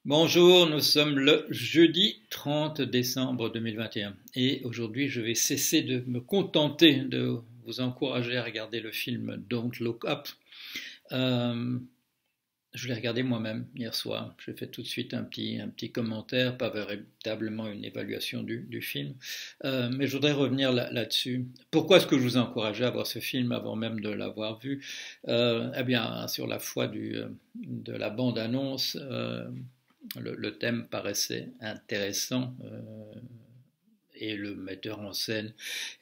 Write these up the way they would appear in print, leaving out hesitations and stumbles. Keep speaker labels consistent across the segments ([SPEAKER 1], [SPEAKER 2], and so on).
[SPEAKER 1] Bonjour, nous sommes le jeudi 30 décembre 2021 et aujourd'hui je vais cesser de me contenter de vous encourager à regarder le film Don't Look Up. Euh, je l'ai regardé moi-même hier soir. J'ai fait tout de suite un petit commentaire, pas véritablement une évaluation du film, mais je voudrais revenir là-dessus. Pourquoi est-ce que je vous encourageais à voir ce film avant même de l'avoir vu? Eh bien, sur la foi de la bande-annonce, le thème paraissait intéressant et le metteur en scène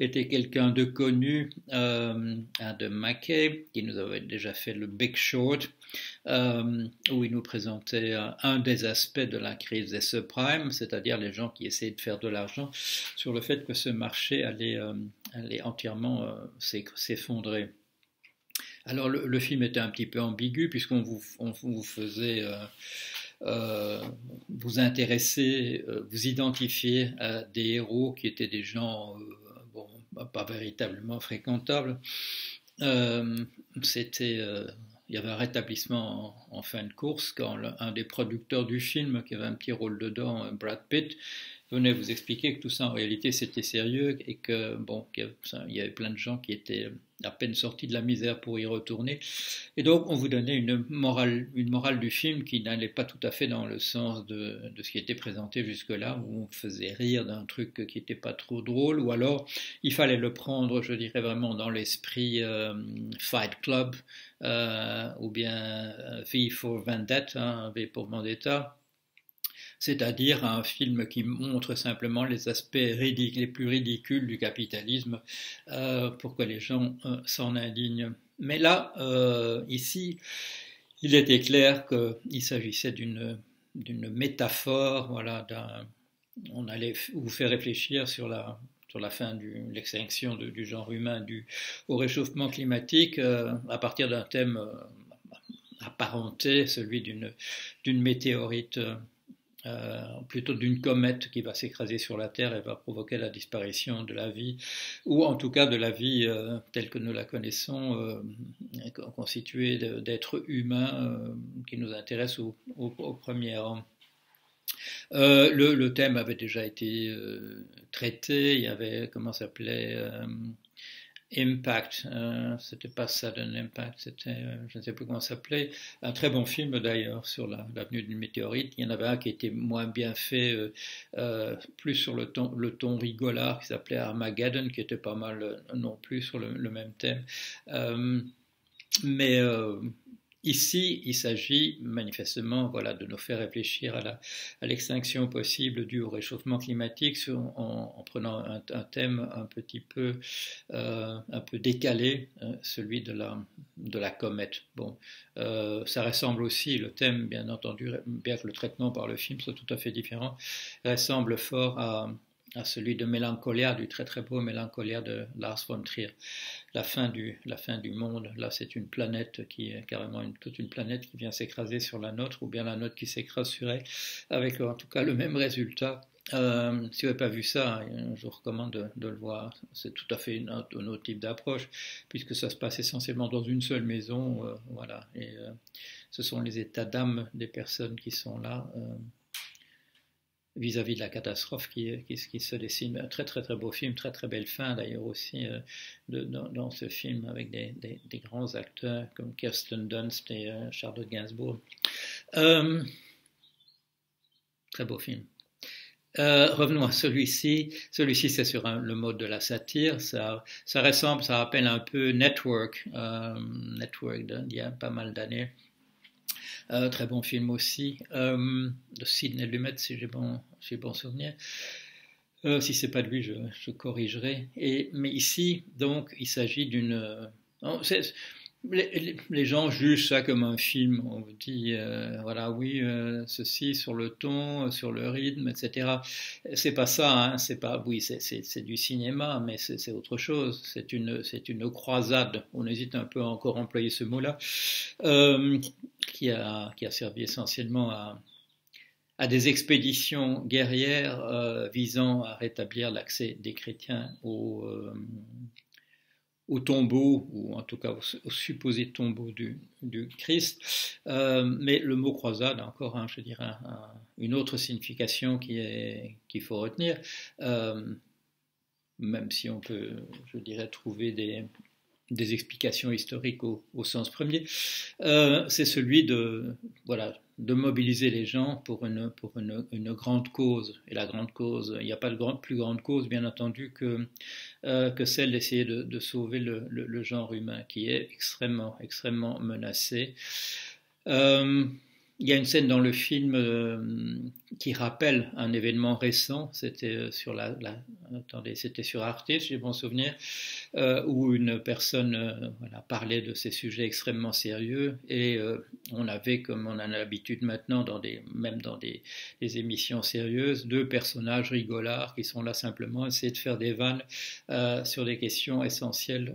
[SPEAKER 1] était quelqu'un de connu, Adam McKay, qui nous avait déjà fait le Big Short, où il nous présentait un des aspects de la crise des subprimes, c'est-à-dire les gens qui essayaient de faire de l'argent, sur le fait que ce marché allait entièrement s'effondrer. Alors le film était un petit peu ambigu puisqu'on vous faisait vous intéresser, vous identifier à des héros qui étaient des gens bon, pas véritablement fréquentables. Euh, c'était, il y avait un rétablissement en fin de course quand un des producteurs du film, qui avait un petit rôle dedans, Brad Pitt, venait vous expliquer que tout ça en réalité c'était sérieux et que bon, qu'il y avait plein de gens qui étaient à peine sortis de la misère pour y retourner. Et donc on vous donnait une morale du film qui n'allait pas tout à fait dans le sens de ce qui était présenté jusque-là, où on faisait rire d'un truc qui n'était pas trop drôle, ou alors il fallait le prendre, je dirais vraiment dans l'esprit Fight Club, ou bien V for Vendetta, hein, V pour Vendetta, c'est-à-dire un film qui montre simplement les aspects les plus ridicules du capitalisme pour que les gens s'en indignent. Mais là, ici, il était clair qu'il s'agissait d'une métaphore, voilà, on allait vous faire réfléchir sur la fin de l'extinction du genre humain au réchauffement climatique à partir d'un thème apparenté, celui d'une météorite plutôt d'une comète qui va s'écraser sur la Terre et va provoquer la disparition de la vie, ou en tout cas de la vie telle que nous la connaissons, constituée d'êtres humains qui nous intéressent au premier rang. Le thème avait déjà été traité, il y avait, comment ça s'appelait, Impact, c'était pas Sudden Impact, c'était, je ne sais plus comment ça s'appelait, un très bon film d'ailleurs sur l'avenue d'une météorite. Il y en avait un qui était moins bien fait, plus sur le ton rigolard, qui s'appelait Armageddon, qui était pas mal non plus sur le même thème. Euh, mais ici, il s'agit manifestement, voilà, de nous faire réfléchir à l'extinction possible due au réchauffement climatique en prenant un thème un peu décalé, celui de la comète. Bon, ça ressemble aussi, le thème, bien entendu, bien que le traitement par le film soit tout à fait différent, ressemble fort à celui de Mélancolia, du très très beau Mélancolia de Lars von Trier. La fin du monde, là c'est une planète qui est carrément toute une planète qui vient s'écraser sur la nôtre, ou bien la nôtre qui s'écrase sur elle, avec en tout cas le même résultat. Si vous n'avez pas vu ça, je vous recommande de le voir. C'est tout à fait un autre type d'approche, puisque ça se passe essentiellement dans une seule maison, voilà. Et ce sont les états d'âme des personnes qui sont là. Vis-à-vis de la catastrophe qui se dessine. Un très très très beau film, très très belle fin d'ailleurs aussi dans ce film avec des grands acteurs comme Kirsten Dunst et Charlotte Gainsbourg. Euh, Très beau film. Revenons à celui-ci. Celui-ci, c'est sur le mode de la satire. Ça ressemble, ça rappelle un peu Network d'il y a pas mal d'années. Très bon film aussi, de Sidney Lumet, si j'ai bon souvenir. Si c'est pas de lui, je corrigerai. Mais ici, donc, il s'agit d'une. Les gens jugent ça comme un film. On vous dit, voilà, oui, ceci sur le ton, sur le rythme, etc. C'est pas ça, hein, c'est pas, oui, c'est du cinéma, mais c'est autre chose. C'est une croisade. On hésite un peu à encore employer ce mot-là, euh, qui a servi essentiellement à des expéditions guerrières visant à rétablir l'accès des chrétiens au tombeau, ou en tout cas au supposé tombeau du Christ. Mais le mot croisade a encore, je dirais, une autre signification qu'il faut retenir, même si on peut, je dirais, trouver des explications historiques au sens premier, c'est celui de mobiliser les gens pour une grande cause. Et la grande cause, il n'y a pas de plus grande cause, bien entendu, que celle d'essayer de sauver le genre humain, qui est extrêmement, extrêmement menacé. Il y a une scène dans le film qui rappelle un événement récent, c'était c'était sur Arte, si j'ai bon souvenir, où une personne parlait de ces sujets extrêmement sérieux, et on avait, comme on en a l'habitude maintenant, même dans des émissions sérieuses, deux personnages rigolards qui sont là simplement à essayer de faire des vannes sur des questions essentielles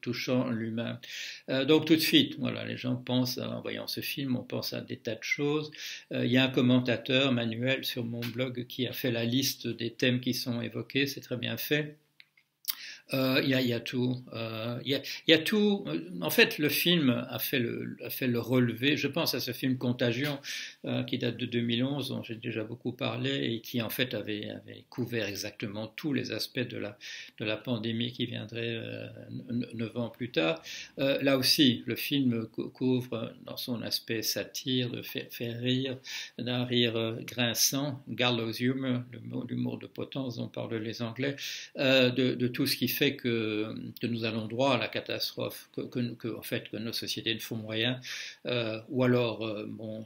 [SPEAKER 1] touchant l'humain. Donc tout de suite, les gens pensent, en voyant ce film, on pense à des tas de choses. Il y a un commentateur, Manuel, sur mon blog, qui a fait la liste des thèmes qui sont évoqués, c'est très bien fait. Il y a tout. Il y a tout. En fait, le film a fait le relevé. Je pense à ce film Contagion qui date de 2011, dont j'ai déjà beaucoup parlé, et qui en fait avait couvert exactement tous les aspects de la pandémie qui viendrait 9 ans plus tard. Là aussi, le film couvre dans son aspect satire, de faire rire, d'un rire grinçant, gallows humor, l'humour de potence dont parlent les Anglais, de tout ce qui fait que nous allons droit à la catastrophe, en fait, que nos sociétés ne font rien, ou alors,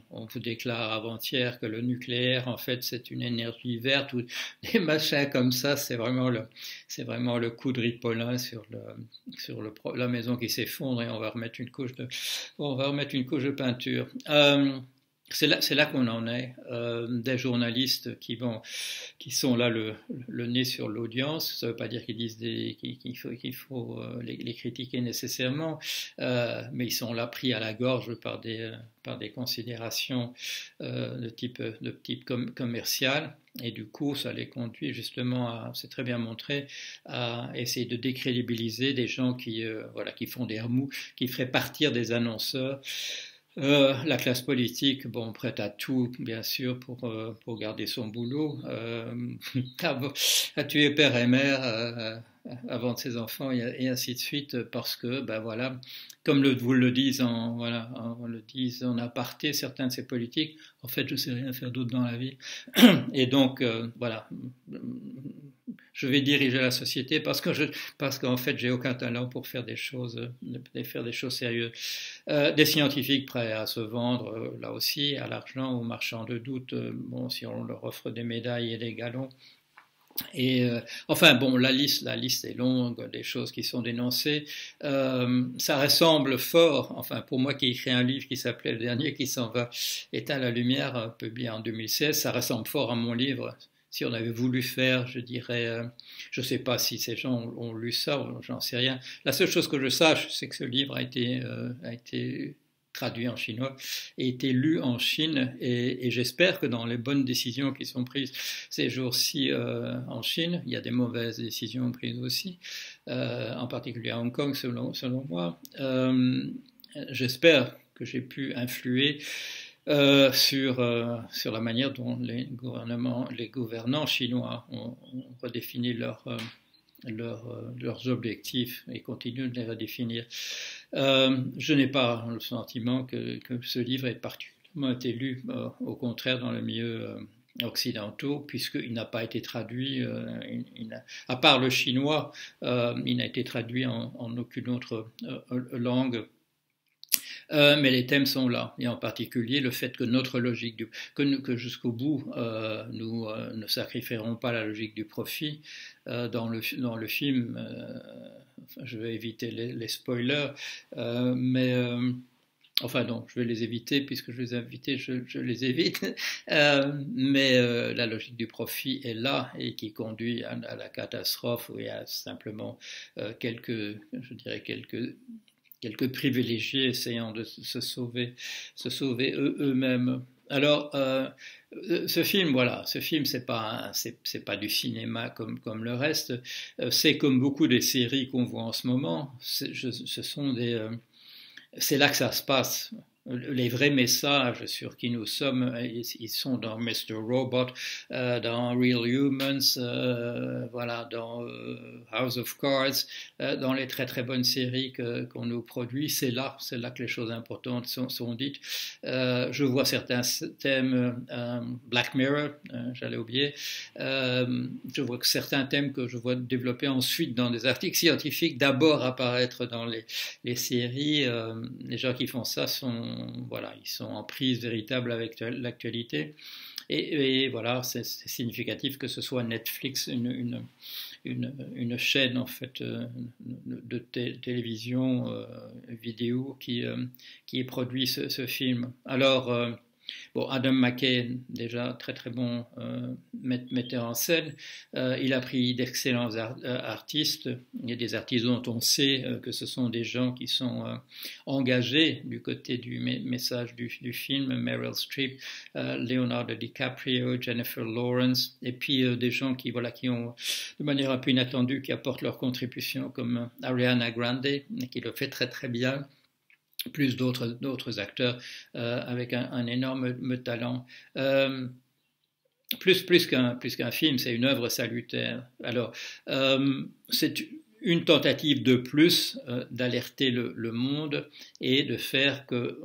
[SPEAKER 1] on vous déclare avant-hier que le nucléaire, en fait, c'est une énergie verte, ou des machins comme ça, c'est vraiment le coup de Ripollin sur la maison qui s'effondre, et on va remettre une couche de peinture. C'est là qu'on en est. Des journalistes qui sont là le nez sur l'audience. Ça ne veut pas dire qu'ils disent qu'il faut les critiquer nécessairement, mais ils sont là pris à la gorge par des considérations de type commercial. Et du coup, ça les conduit justement c'est très bien montré, à essayer de décrédibiliser des gens qui font des remous, qui feraient partir des annonceurs. La classe politique, prête à tout, bien sûr, pour garder son boulot, à tuer père et mère avant de ses enfants, et ainsi de suite, parce que, comme vous le disent en aparté, certains de ces politiques, en fait, je sais rien faire d'autre dans la vie, et donc, je vais diriger la société parce qu'en fait, j'ai aucun talent pour faire des choses sérieuses. Des scientifiques prêts à se vendre, là aussi, à l'argent, aux marchands de doute, si on leur offre des médailles et des galons. Et la liste est longue, des choses qui sont dénoncées. Ça ressemble fort, pour moi qui ai écrit un livre qui s'appelait Le dernier qui s'en va, éteint la lumière, publié en 2016, ça ressemble fort à mon livre. Si on avait voulu faire, je dirais, je ne sais pas si ces gens ont lu ça, j'en sais rien. La seule chose que je sache, c'est que ce livre a été traduit en chinois et été lu en Chine, et j'espère que dans les bonnes décisions qui sont prises ces jours-ci en Chine, il y a des mauvaises décisions prises aussi, en particulier à Hong Kong selon moi, j'espère que j'ai pu influer sur la manière dont les gouvernants chinois ont redéfini leurs objectifs et continuent de les redéfinir. Je n'ai pas le sentiment que ce livre ait particulièrement été lu, au contraire, dans le milieu occidentaux, puisqu'il n'a pas été traduit, à part le chinois, il n'a été traduit en aucune autre langue. Mais les thèmes sont là, et en particulier le fait que notre logique, que jusqu'au bout, nous ne sacrifierons pas la logique du profit. Dans le film, je vais éviter les spoilers, mais je vais les éviter, puisque je les ai invités, je les évite. Mais la logique du profit est là, et qui conduit à la catastrophe, où il y a simplement quelques privilégiés essayant de se sauver eux-mêmes. Alors, ce film, voilà, ce film, c'est pas du cinéma comme le reste. C'est comme beaucoup des séries qu'on voit en ce moment. Ce sont c'est là que ça se passe. Les vrais messages sur qui nous sommes, ils sont dans Mr. Robot, dans Real Humans, voilà, dans House of Cards, dans les très très bonnes séries qu'on nous produit. C'est là que les choses importantes sont dites. Je vois certains thèmes, Black Mirror, j'allais oublier. Je vois que certains thèmes que je vois développer ensuite dans des articles scientifiques, d'abord apparaître dans les séries. Les gens qui font ça voilà, ils sont en prise véritable avec l'actualité. Et voilà, c'est significatif que ce soit Netflix, une chaîne en fait de télévision vidéo qui produit ce film. Alors bon, Adam McKay, déjà très très bon metteur en scène, il a pris d'excellents artistes. Il y a des artistes dont on sait que ce sont des gens qui sont engagés du côté du message du film, Meryl Streep, Leonardo DiCaprio, Jennifer Lawrence, et puis des gens qui ont de manière un peu inattendue qui apportent leur contribution, comme Ariana Grande, qui le fait très très bien, plus d'autres acteurs avec un énorme talent. Plus qu'un film, c'est une œuvre salutaire. Alors, c'est une tentative de plus d'alerter le monde et de faire que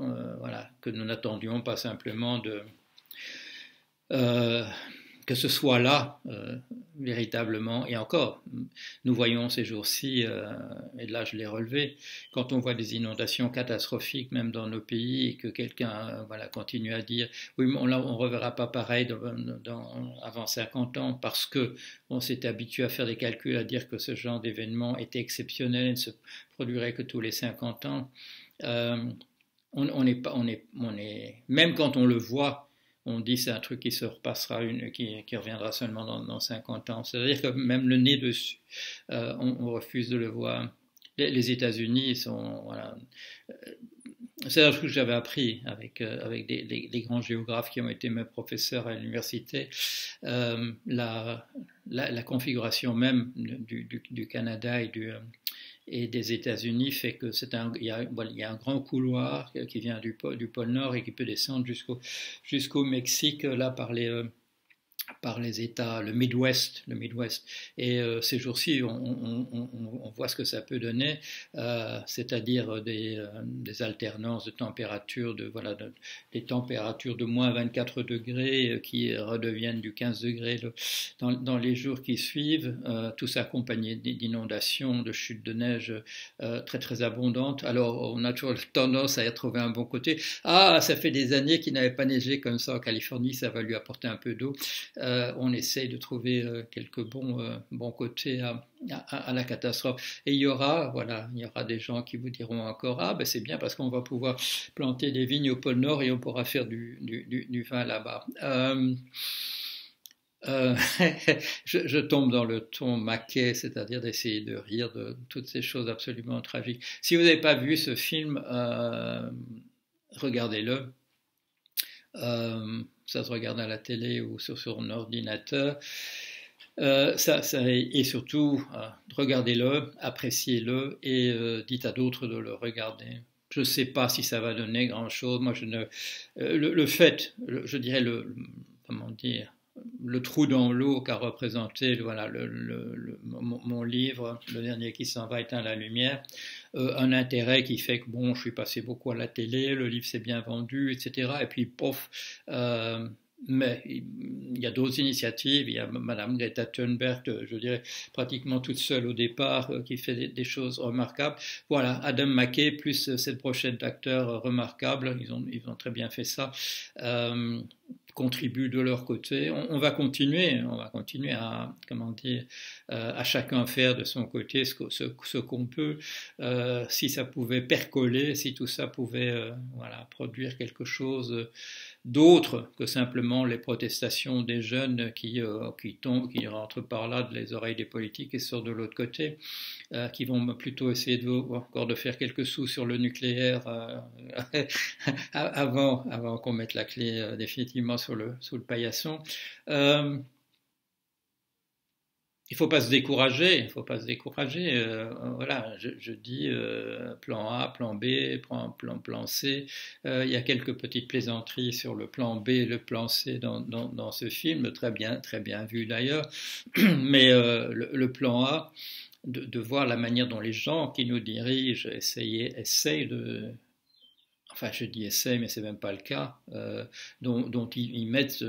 [SPEAKER 1] nous n'attendions pas simplement que ce soit là, véritablement, et encore, nous voyons ces jours-ci, et là je l'ai relevé, quand on voit des inondations catastrophiques, même dans nos pays, et que quelqu'un continue à dire « oui, mais on ne reverra pas pareil avant 50 ans », parce qu'on s'est habitué à faire des calculs, à dire que ce genre d'événement était exceptionnel et ne se produirait que tous les 50 ans. Même quand on le voit, on dit c'est un truc qui se repassera, qui reviendra seulement dans 50 ans. C'est-à-dire que même le nez dessus, on refuse de le voir. Les États-Unis sont... Voilà, c'est un truc que j'avais appris avec des grands géographes qui ont été mes professeurs à l'université. La configuration même du Canada et des États-Unis fait que il y a un grand couloir qui vient du pôle Nord et qui peut descendre jusqu'au Mexique, là par les États, le Midwest. Et ces jours-ci, on voit ce que ça peut donner, c'est-à-dire des alternances de température, des températures de moins 24 degrés qui redeviennent du 15 degrés dans les jours qui suivent, tout ça accompagné d'inondations, de chutes de neige très très abondantes. Alors on a toujours tendance à y trouver un bon côté. Ah, ça fait des années qu'il n'avait pas neigé comme ça en Californie, ça va lui apporter un peu d'eau. On essaye de trouver quelques bons côtés à la catastrophe. Et il y aura des gens qui vous diront encore c'est bien parce qu'on va pouvoir planter des vignes au pôle Nord et on pourra faire du vin là-bas. Je tombe dans le ton maquet, c'est-à-dire d'essayer de rire de toutes ces choses absolument tragiques. Si vous n'avez pas vu ce film, regardez-le. Ça se regarde à la télé ou sur un ordinateur. Et surtout, regardez-le, appréciez-le et dites à d'autres de le regarder. Je ne sais pas si ça va donner grand-chose. Moi, je dirais comment dire, le trou dans l'eau qu'a représenté mon livre, Le dernier qui s'en va éteint la lumière, un intérêt qui fait que je suis passé beaucoup à la télé, le livre s'est bien vendu, etc. Et puis, mais il y a d'autres initiatives, il y a Madame Greta Thunberg, je dirais pratiquement toute seule au départ, qui fait des choses remarquables. Voilà, Adam McKay plus cette brochette d'acteurs remarquables, ils ont très bien fait ça. contribuent de leur côté. On va continuer à, comment dire, à chacun faire de son côté ce qu'on peut. Si ça pouvait percoler, si tout ça pouvait voilà, produire quelque chose d'autre que simplement les protestations des jeunes qui rentrent par là de les oreilles des politiques et sortent de l'autre côté, qui vont plutôt essayer encore de faire quelques sous sur le nucléaire avant qu'on mette la clé définitivement sous le paillasson. Il ne faut pas se décourager, il faut pas se décourager. Voilà, je dis plan A, plan B, plan C. Il y a quelques petites plaisanteries sur le plan B et le plan C dans ce film, très bien vu d'ailleurs. Mais le plan A, de voir la manière dont les gens qui nous dirigent essayent de... Enfin, je dis essaye, mais c'est même pas le cas, dont ils mettent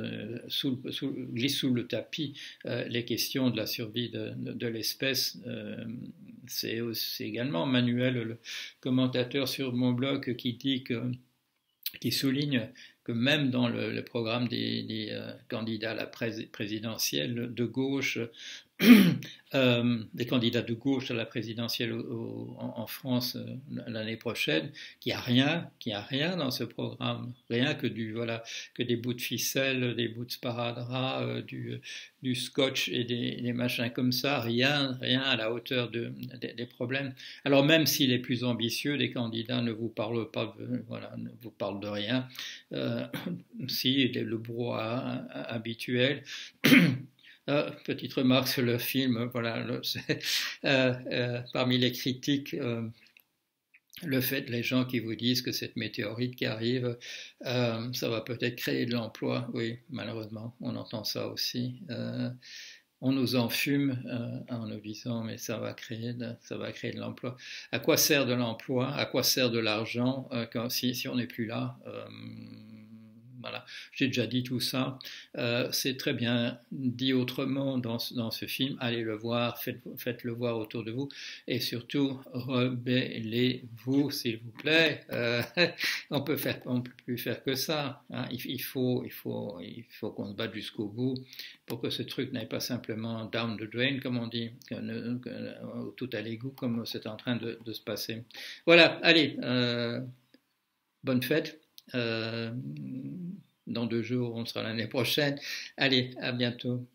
[SPEAKER 1] glissent sous le tapis les questions de la survie de l'espèce. C'est également Manuel, le commentateur sur mon blog, qui souligne que même dans le programme des candidats à la présidentielle de gauche, des candidats de gauche à la présidentielle en France l'année prochaine, qu'il n'y a rien dans ce programme, rien que que des bouts de ficelle, des bouts de sparadrap, du scotch et des machins comme ça, rien à la hauteur des problèmes. Alors même si les plus ambitieux des candidats ne vous parlent pas, ne vous parlent de rien, si le brouhaha habituel. Petite remarque sur le film, parmi les critiques, le fait, les gens qui vous disent que cette météorite qui arrive, ça va peut-être créer de l'emploi. Oui, malheureusement, on entend ça aussi. On nous enfume en nous disant mais ça va créer de l'emploi. À quoi sert de l'emploi? À quoi sert de l'argent si on n'est plus là? Voilà, j'ai déjà dit tout ça. C'est très bien dit autrement dans ce film. Allez le voir, faites-le voir autour de vous. Et surtout, rebellez-vous, s'il vous plaît. On peut plus faire que ça. Hein. Il faut qu'on se batte jusqu'au bout pour que ce truc n'aille pas simplement down the drain, comme on dit, tout à l'égout, comme c'est en train de se passer. Voilà, allez, bonne fête. Dans 2 jours, on sera l'année prochaine. Allez, à bientôt.